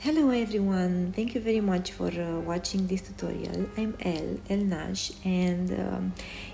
Hello everyone, thank you very much for watching this tutorial. I'm El Nash, and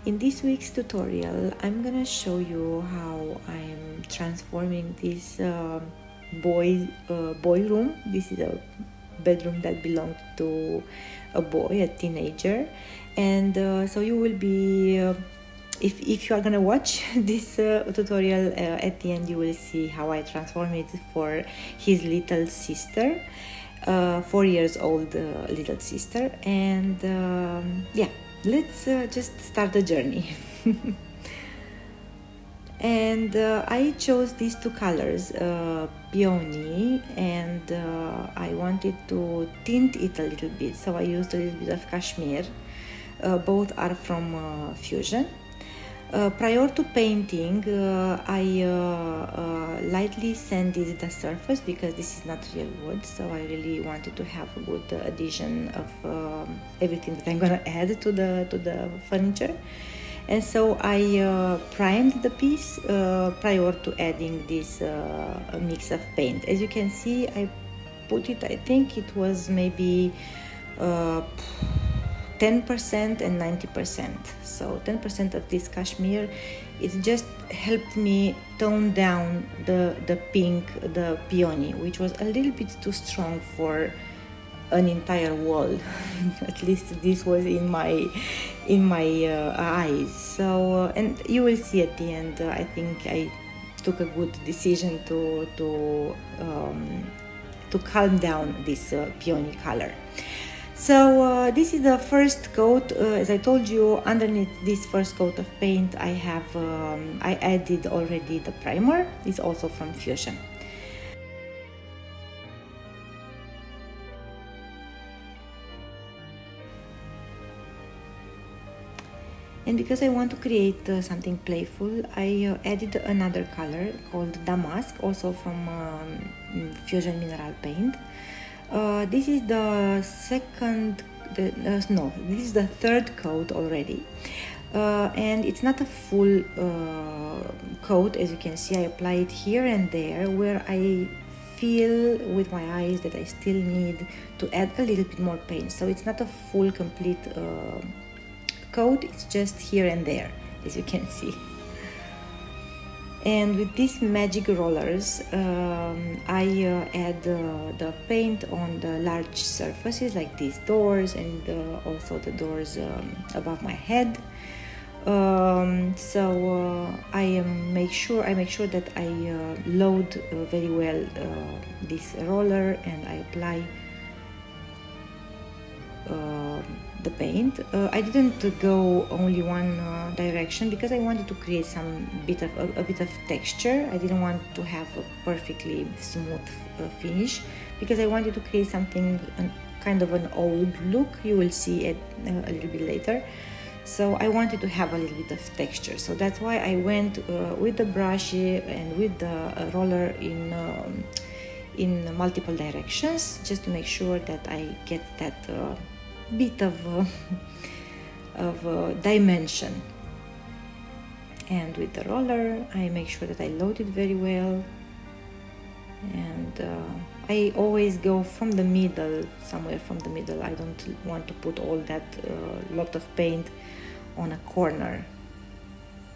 in this week's tutorial I'm gonna show you how I'm transforming this boy room. This is a bedroom that belonged to a boy, a teenager, and so you will be if you are gonna watch this tutorial at the end, you will see how I transform it for his little sister, 4 years old little sister. And yeah, let's just start the journey. And I chose these two colors, peony, and I wanted to tint it a little bit, so I used a little bit of cashmere. Both are from Fusion. Prior to painting, I lightly sanded the surface because this is not real wood, so I really wanted to have a good addition of everything that I'm gonna add to the furniture. And so I primed the piece prior to adding this mix of paint. As you can see, I put it, I think it was maybe 10% and 90%. So 10% of this cashmere, it just helped me tone down the pink, the peony, which was a little bit too strong for an entire wall. At least this was in my eyes. So and you will see at the end, I think I took a good decision to calm down this peony color. So this is the first coat. As I told you, underneath this first coat of paint, I have I added already the primer. It's also from Fusion. And because I want to create something playful, I added another color called Damask, also from Fusion Mineral Paint. This is the this is the third coat already, and it's not a full coat. As you can see, I apply it here and there where I feel with my eyes that I still need to add a little bit more paint. So it's not a full complete coat, it's just here and there, as you can see. And with these magic rollers, I add the paint on the large surfaces like these doors and also the doors above my head. So I make sure that I load very well this roller, and I apply the paint. I didn't go only one direction because I wanted to create a bit of texture. I didn't want to have a perfectly smooth finish because I wanted to create something kind of an old look. You will see it a little bit later. So I wanted to have a little bit of texture. So that's why I went with the brush and with the roller in multiple directions, just to make sure that I get that bit of dimension. And with the roller, I make sure that I load it very well, and I always go from the middle, somewhere from the middle. I don't want to put all that lot of paint on a corner,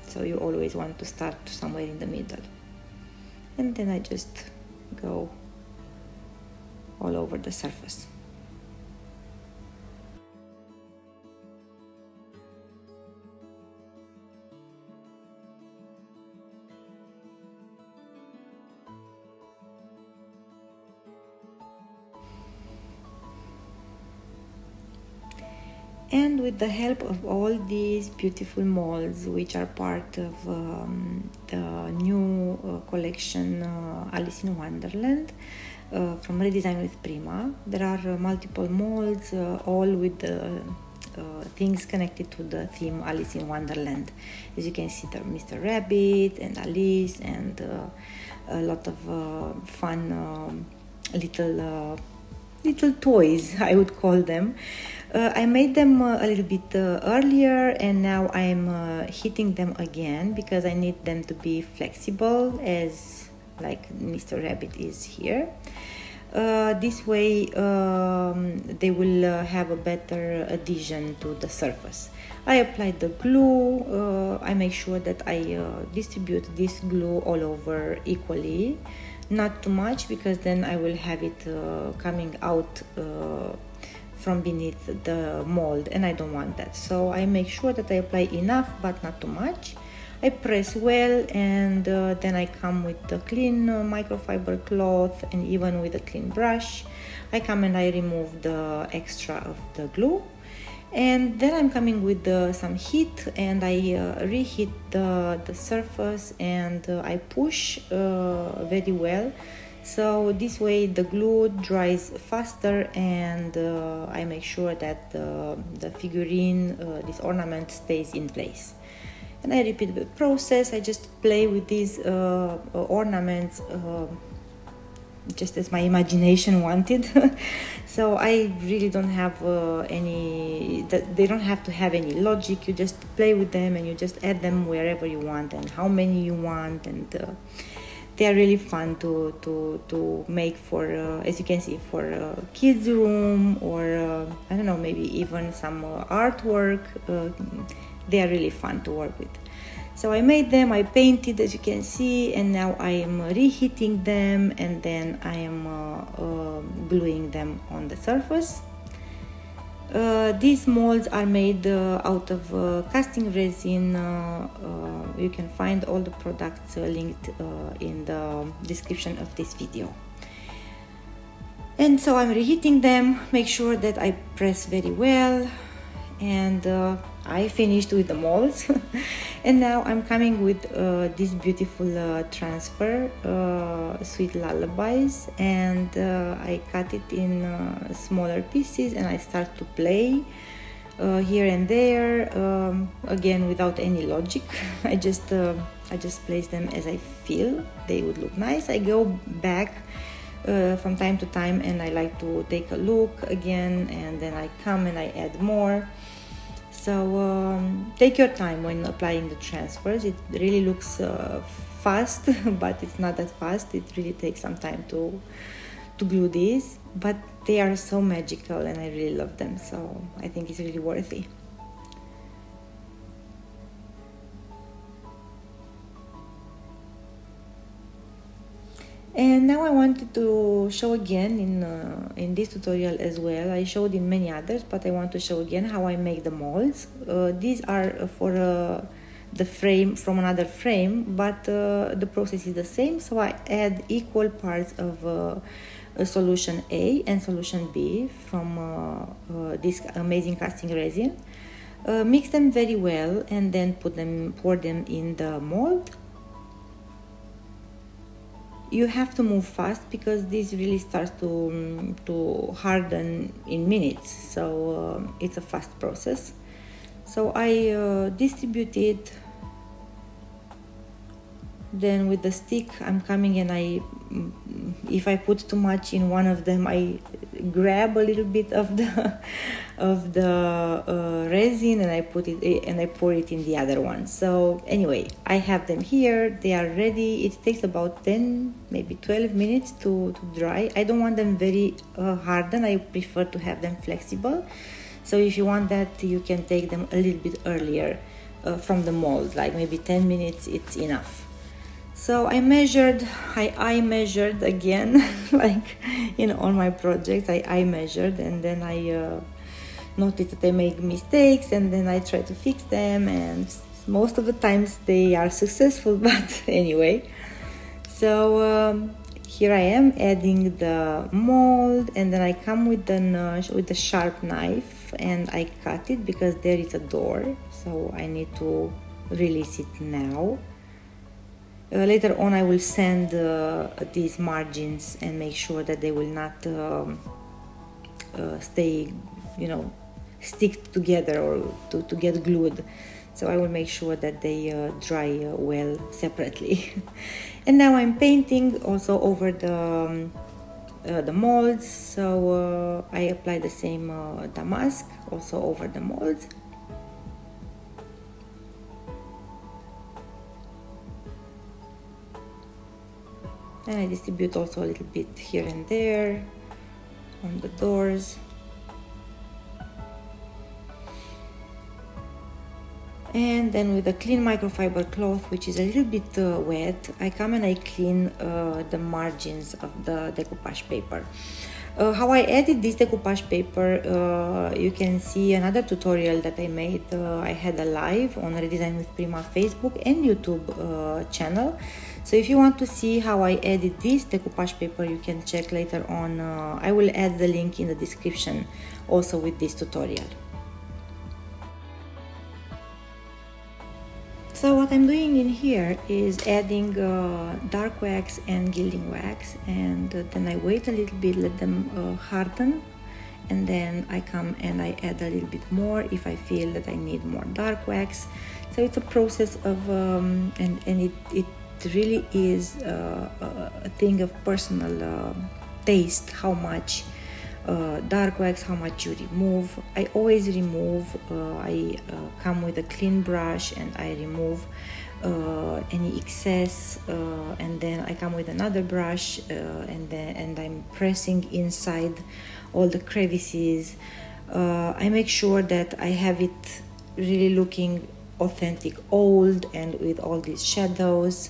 so you always want to start somewhere in the middle, and then I just go all over the surface. And with the help of all these beautiful molds, which are part of the new collection Alice in Wonderland from Redesign with Prima, there are multiple molds, all with the things connected to the theme Alice in Wonderland. As you can see, there are Mr. Rabbit and Alice, and a lot of fun little toys, I would call them. I made them a little bit earlier, and now I'm heating them again because I need them to be flexible, as like Mr. Rabbit is here. This way they will have a better adhesion to the surface. I applied the glue. I make sure that I distribute this glue all over equally, not too much, because then I will have it coming out from beneath the mold, and I don't want that. So I make sure that I apply enough but not too much. I press well, and then I come with the clean microfiber cloth, and even with a clean brush I come and I remove the extra of the glue. And then I'm coming with some heat, and I reheat the surface, and I push very well, so this way the glue dries faster, and I make sure that the figurine, this ornament, stays in place. And I repeat the process. I just play with these ornaments just as my imagination wanted. So I really don't have they don't have to have any logic. You just play with them, and you just add them wherever you want and how many you want, and they are really fun to make for, as you can see, for kids' room, or I don't know, maybe even some artwork. They are really fun to work with. So I made them, I painted, as you can see, and now I am reheating them, and then I am gluing them on the surface. These molds are made out of casting resin. You can find all the products linked in the description of this video. And so I'm reheating them, make sure that I press very well, and I finished with the molds. And now I'm coming with this beautiful transfer, Sweet Lullabies, and I cut it in smaller pieces, and I start to play here and there, again without any logic. I just place them as I feel they would look nice. I go back from time to time, and I like to take a look again, and then I come and I add more. So take your time when applying the transfers. It really looks fast, but it's not that fast. It really takes some time to glue these, but they are so magical, and I really love them, so I think it's really worthy. And now I wanted to show again in this tutorial as well. I showed in many others, but I want to show again how I make the molds. These are for the frame from another frame, but the process is the same. So I add equal parts of solution A and solution B from this amazing casting resin. Mix them very well, and then pour them in the mold. You have to move fast, because this really starts to harden in minutes, so it's a fast process. So I distribute it. Then with the stick I'm coming, and if I put too much in one of them, I grab a little bit of the resin, and I pour it in the other one. So anyway, I have them here, they are ready. It takes about 10, maybe 12 minutes to dry. I don't want them very hardened. I prefer to have them flexible. So if you want that, you can take them a little bit earlier from the mold, like maybe 10 minutes, it's enough. So I measured again, like in all my projects, I measured, and then I noticed that I make mistakes, and then I try to fix them, and most of the times they are successful, but anyway. So here I am adding the mold, and then I come with the sharp knife, and I cut it because there is a door, so I need to release it now. Later on I will sand these margins and make sure that they will not stay, stick together or to get glued. So I will make sure that they dry well separately. And now I'm painting also over the molds. So I apply the same damask also over the molds. and I distribute also a little bit here and there on the doors. And then with a clean microfiber cloth, which is a little bit wet, I come and I clean the margins of the decoupage paper. How I edit this decoupage paper, you can see another tutorial that I made. I had a live on Redesign with Prima Facebook and YouTube channel. So if you want to see how I edit this decoupage paper, you can check later on. I will add the link in the description also with this tutorial. So what I'm doing in here is adding dark wax and gilding wax, and then I wait a little bit, let them harden, and then I come and I add a little bit more if I feel that I need more dark wax. So it's a process of, and it really is a thing of personal taste, how much dark wax, how much you remove. I always remove. I come with a clean brush and I remove any excess, and then I come with another brush and I'm pressing inside all the crevices. I make sure that I have it really looking authentic, old, and with all these shadows.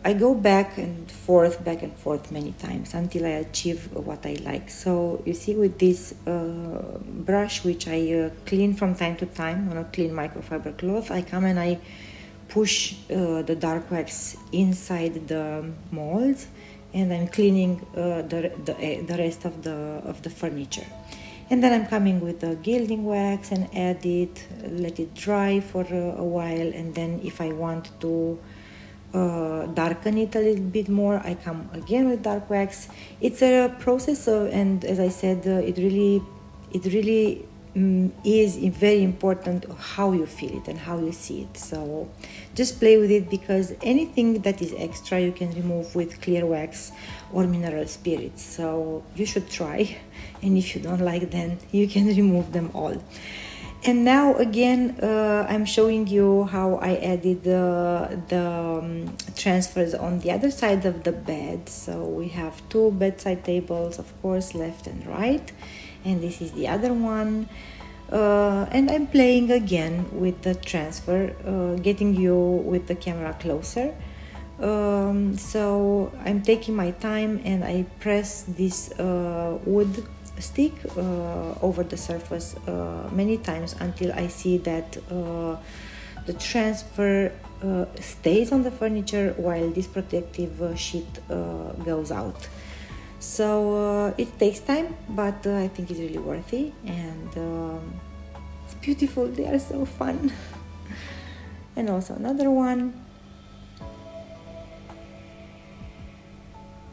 I go back and forth many times until I achieve what I like. So you see, with this brush, which I clean from time to time on a clean microfiber cloth, I come and I push the dark wax inside the molds, and I'm cleaning the rest of the furniture. And then I'm coming with the gilding wax and add it, let it dry for a while, and then if I want to darken it a little bit more, I come again with dark wax. It's a process of, and as I said, it really is very important how you feel it and how you see it. So just play with it, because anything that is extra you can remove with clear wax or mineral spirits. So you should try, and if you don't like them, you can remove them all. And now again, I'm showing you how I added the transfers on the other side of the bed. So we have two bedside tables, of course, left and right, and this is the other one. And I'm playing again with the transfer, getting you with the camera closer. So I'm taking my time and I press this wood stick over the surface many times until I see that the transfer stays on the furniture while this protective sheet goes out. So it takes time, but I think it's really worthy, and it's beautiful. They are so fun. And also another one.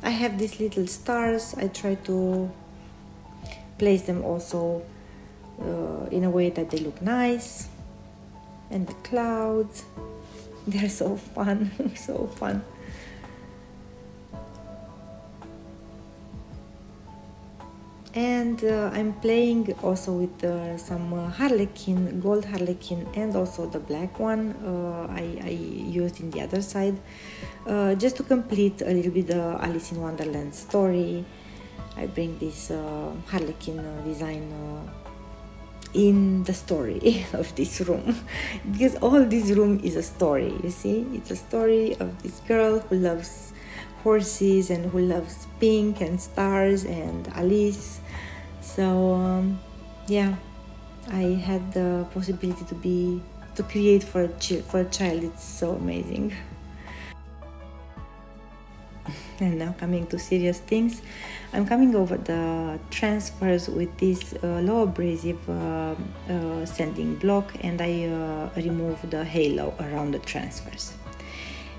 I have these little stars. I try to place them also in a way that they look nice, and the clouds, they're so fun. So fun. And I'm playing also with some harlequin, gold harlequin, and also the black one I used in the other side, just to complete a little bit the Alice in Wonderland story. I bring this harlequin design in the story of this room, because all this room is a story. You see, it's a story of this girl who loves horses and who loves pink and stars and Alice. So yeah, I had the possibility to create for a child. It's so amazing. And now coming to serious things, I'm coming over the transfers with this low abrasive sanding block, and I remove the halo around the transfers.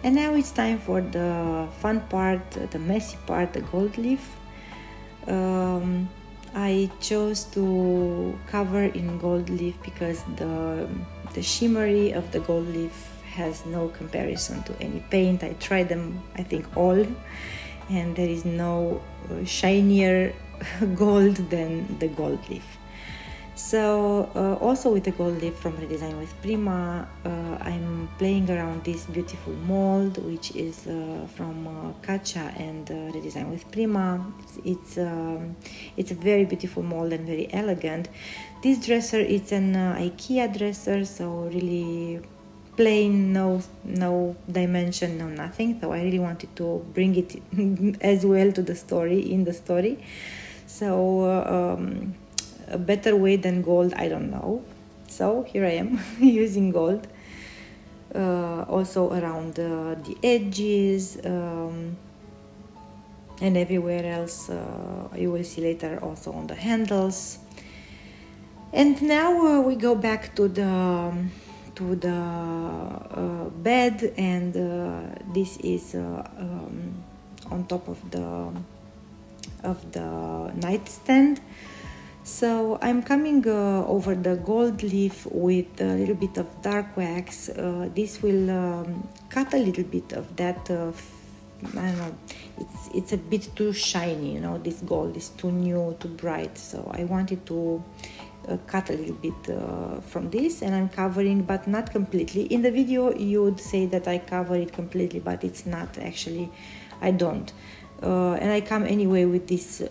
And now it's time for the fun part, the messy part, the gold leaf. I chose to cover in gold leaf because the shimmery of the gold leaf has no comparison to any paint. I tried them, I think, all, and there is no shinier gold than the gold leaf. So also with the gold leaf from Redesign with Prima, I'm playing around this beautiful mold, which is from Kacha and Redesign with Prima. It's a very beautiful mold and very elegant. This dresser is an IKEA dresser, so really plain, no dimension, no nothing. So I really wanted to bring it as well to the story, in the story. So a better way than gold, I don't know. So here I am using gold also around the edges and everywhere else. You will see later also on the handles. And now we go back to the bed, and this is on top of the nightstand. So I'm coming over the gold leaf with a little bit of dark wax. This will cut a little bit of that, I don't know, it's a bit too shiny, you know, this gold is too new, too bright. So I wanted to cut a little bit from this, and I'm covering, but not completely. In the video you would say that I cover it completely, but it's not actually, I don't. And I come anyway with this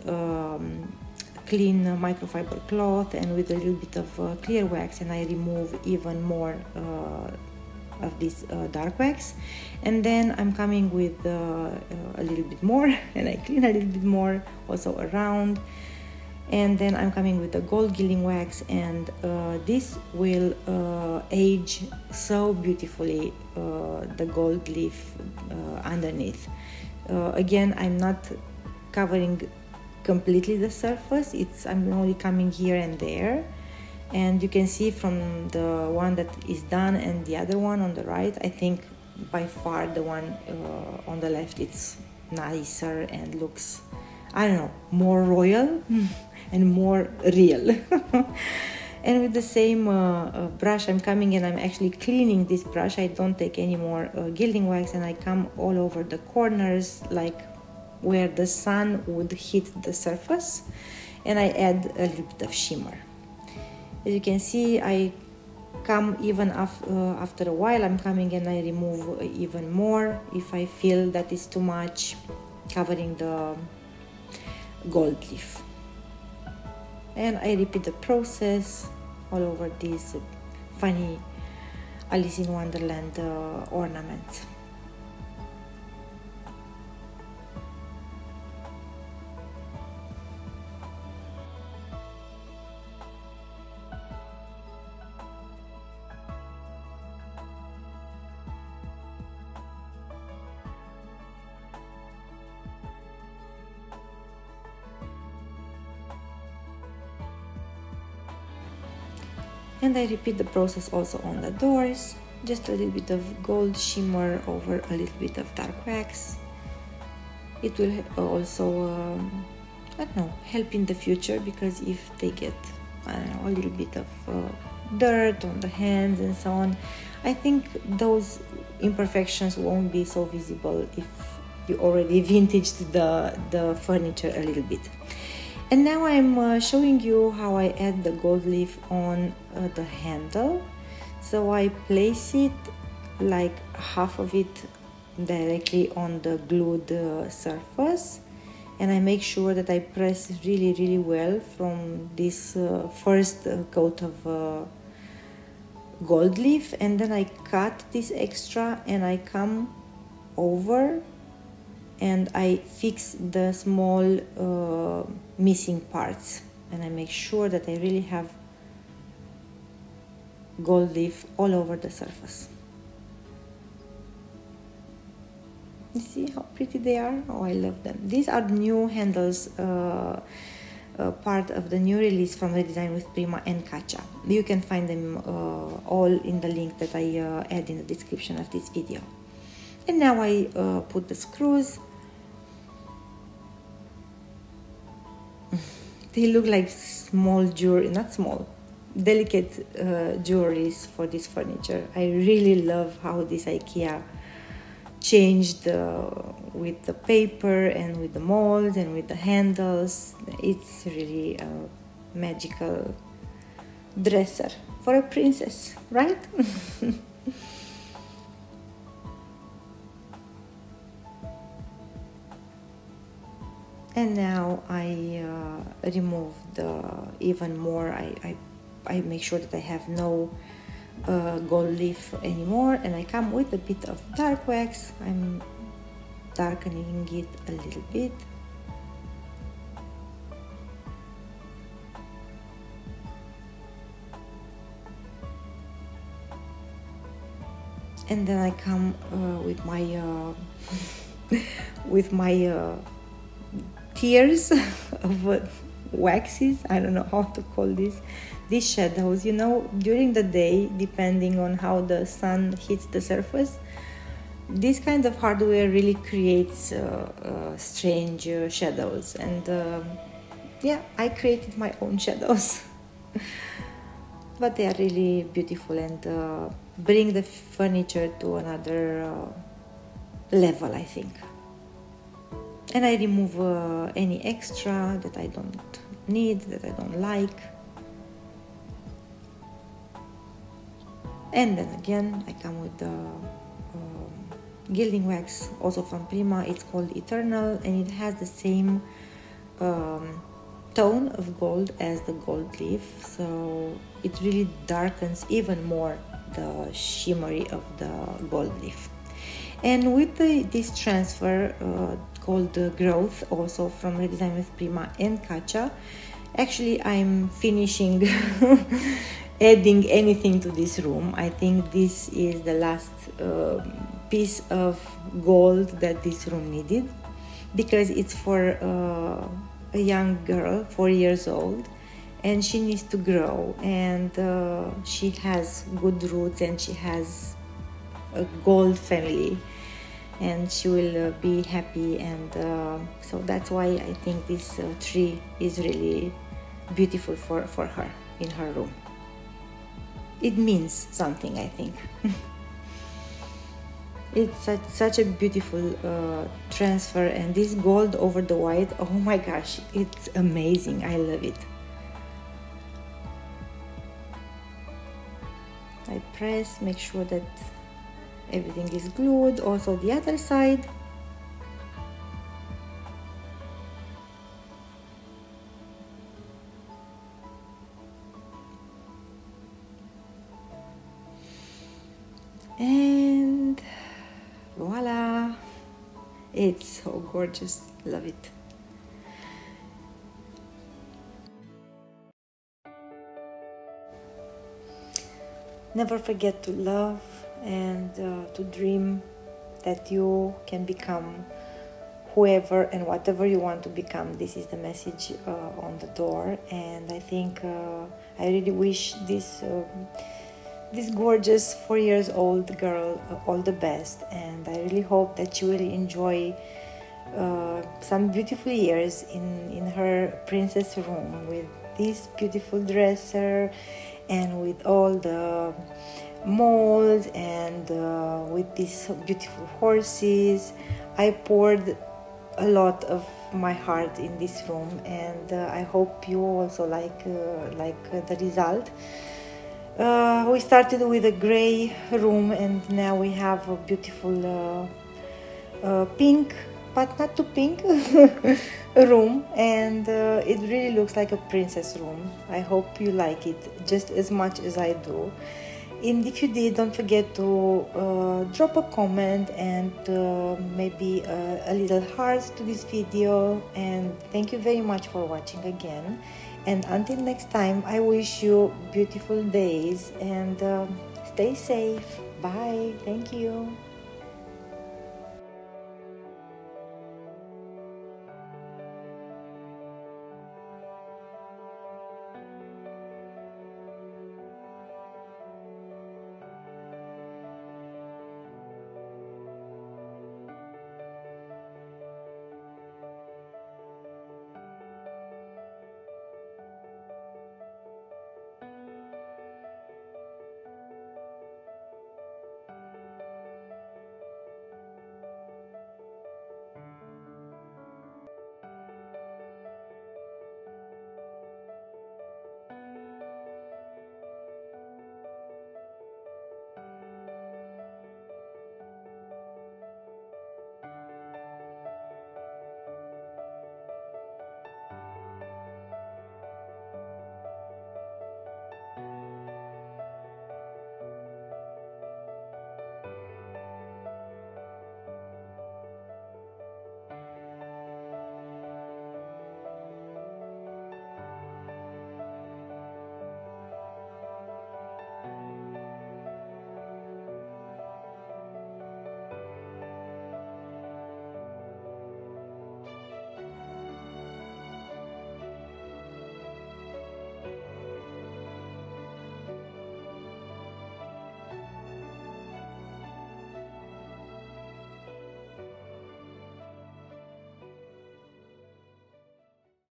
clean microfiber cloth and with a little bit of clear wax, and I remove even more of this dark wax, and then I'm coming with a little bit more and I clean a little bit more also around, and then I'm coming with the gold gilding wax, and this will age so beautifully the gold leaf underneath. Again, I'm not covering completely the surface, I'm only coming here and there, and you can see from the one that is done and the other one on the right, I think by far the one on the left it's nicer and looks, I don't know, more royal and more real. And with the same brush I'm coming and I'm actually cleaning this brush. I don't take any more gilding wax, and I come all over the corners, like where the sun would hit the surface, and I add a little bit of shimmer. As you can see, I come even after a while, I'm coming and I remove even more if I feel that is too much, covering the gold leaf. And I repeat the process all over these funny Alice in Wonderland ornaments. And I repeat the process also on the doors, just a little bit of gold shimmer over a little bit of dark wax. It will also, I don't know, help in the future, because if they get, I don't know, a little bit of dirt on the hands and so on, I think those imperfections won't be so visible if you already vintaged the furniture a little bit. And now I'm showing you how I add the gold leaf on the handle. So I place it like half of it directly on the glued surface, and I make sure that I press really well from this first coat of gold leaf, and then I cut this extra and I come over and I fix the small missing parts, and I make sure that I really have gold leaf all over the surface. You see how pretty they are? Oh, I love them. These are new handles, part of the new release from Redesign with Prima and Kacha. You can find them all in the link that I add in the description of this video. And now I put the screws. They look like small jewelry, not small, delicate jewelries for this furniture. I really love how this IKEA changed with the paper and with the molds and with the handles. It's really magical dresser for a princess, right? And now I remove even more. I make sure that I have no gold leaf anymore, and I come with a bit of dark wax. I'm darkening it a little bit. And then I come with my tiers of waxes. I don't know how to call these shadows. You know, during the day, depending on how the sun hits the surface, this kind of hardware really creates strange shadows. And yeah, I created my own shadows. But they are really beautiful and bring the furniture to another level, I think. And I remove any extra that I don't need, that I don't like. And then again, I come with the gilding wax, also from Prima. It's called Eternal, and it has the same tone of gold as the gold leaf, so it really darkens even more the shimmery of the gold leaf. And with this transfer called Growth, also from Redesign with Prima and Kacha, actually I'm finishing adding anything to this room. I think this is the last piece of gold that this room needed, because it's for a young girl, 4 years old, and she needs to grow, and she has good roots, and she has a gold family, and she will be happy. And so that's why I think this tree is really beautiful for her in her room. It means something, I think. It's such a beautiful transfer, and this gold over the white, oh my gosh, it's amazing. I love it. I press, make sure that everything is glued. Also the other side. And voila, it's so gorgeous. Love it. Never forget to love and to dream that you can become whoever and whatever you want to become. This is the message on the door, and I think I really wish this gorgeous 4 years old girl all the best, and I really hope that you will enjoy some beautiful years in her princess room with this beautiful dresser and with all the molds and with these beautiful horses. I poured a lot of my heart in this room, and I hope you also like the result. We started with a gray room, and now we have a beautiful pink, but not too pink, room, and it really looks like a princess room. I hope you like it just as much as I do. And if you did, don't forget to drop a comment and maybe a little heart to this video. And thank you very much for watching again. And until next time, I wish you beautiful days and stay safe. Bye. Thank you.